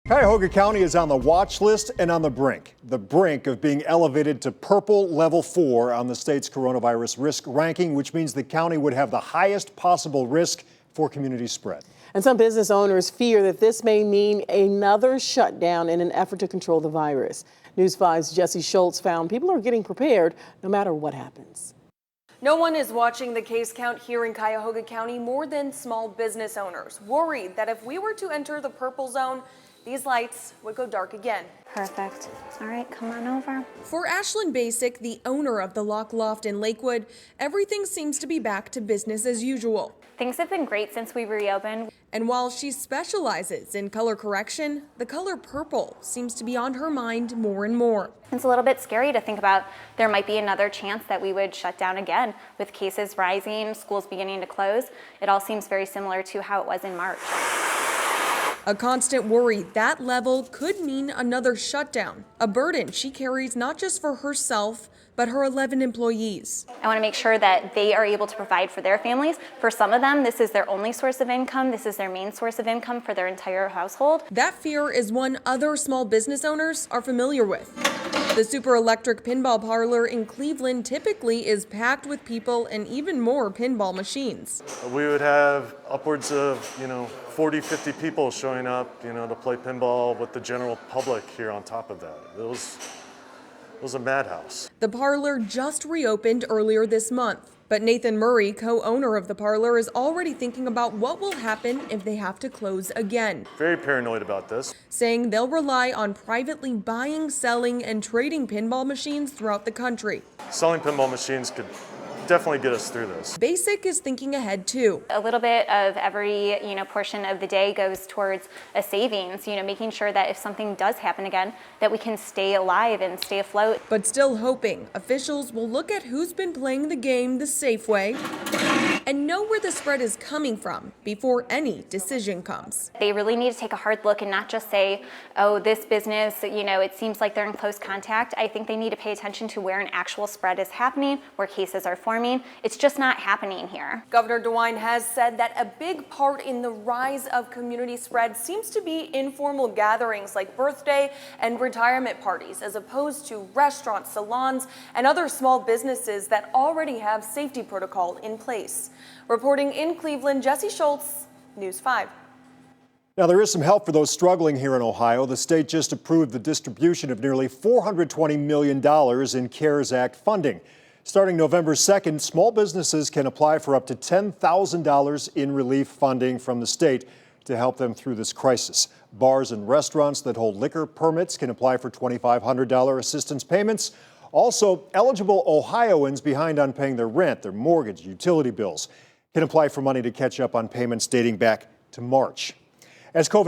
Cuyahoga County is on the watch list and on the brink of being elevated to purple level 4 on the state's coronavirus risk ranking, which means the county would have the highest possible risk for community spread. And some business owners fear that this may mean another shutdown in an effort to control the virus. News 5's Jesse Schultz found people are getting prepared no matter what happens. No one is watching the case count here in Cuyahoga County more than small business owners, worried that if we were to enter the purple zone, these lights would go dark again. Perfect. All right, come on over. For Ashlyn Basic, the owner of the Lock Loft in Lakewood, everything seems to be back to business as usual. Things have been great since we reopened. And while she specializes in color correction, the color purple seems to be on her mind more and more. It's a little bit scary to think about there might be another chance that we would shut down again with cases rising, schools beginning to close. It all seems very similar to how it was in March. A constant worry that level could mean another shutdown, a burden she carries not just for herself, but her 11 employees. I want to make sure that they are able to provide for their families. For some of them, this is their only source of income. This is their main source of income for their entire household. That fear is one other small business owners are familiar with. The Super Electric Pinball Parlor in Cleveland typically is packed with people and even more pinball machines. We would have upwards of, 40, 50 people showing up, to play pinball with the general public here on top of that. It was a madhouse. The parlor just reopened earlier this month, but Nathan Murray, co-owner of the parlor, is already thinking about what will happen if they have to close again. Very paranoid about this. Saying they'll rely on privately buying, selling, and trading pinball machines throughout the country. Selling pinball machines could definitely get us through this. Basic is thinking ahead too. A little bit of every portion of the day goes towards a savings, making sure that if something does happen again, that we can stay alive and stay afloat. But still hoping officials will look at who's been playing the game the safe way and know where the spread is coming from before any decision comes. They really need to take a hard look and not just say, oh, this business, it seems like they're in close contact. I think they need to pay attention to where an actual spread is happening, where cases are forming. It's just not happening here. Governor DeWine has said that a big part in the rise of community spread seems to be informal gatherings like birthday and retirement parties, as opposed to restaurants, salons, and other small businesses that already have safety protocol in place. Reporting in Cleveland, Jesse Schultz, News 5. Now, there is some help for those struggling here in Ohio. The state just approved the distribution of nearly $420 million in CARES Act funding. Starting November 2nd, small businesses can apply for up to $10,000 in relief funding from the state to help them through this crisis. Bars and restaurants that hold liquor permits can apply for $2,500 assistance payments. Also, eligible Ohioans behind on paying their rent, their mortgage, utility bills can apply for money to catch up on payments dating back to March. As COVID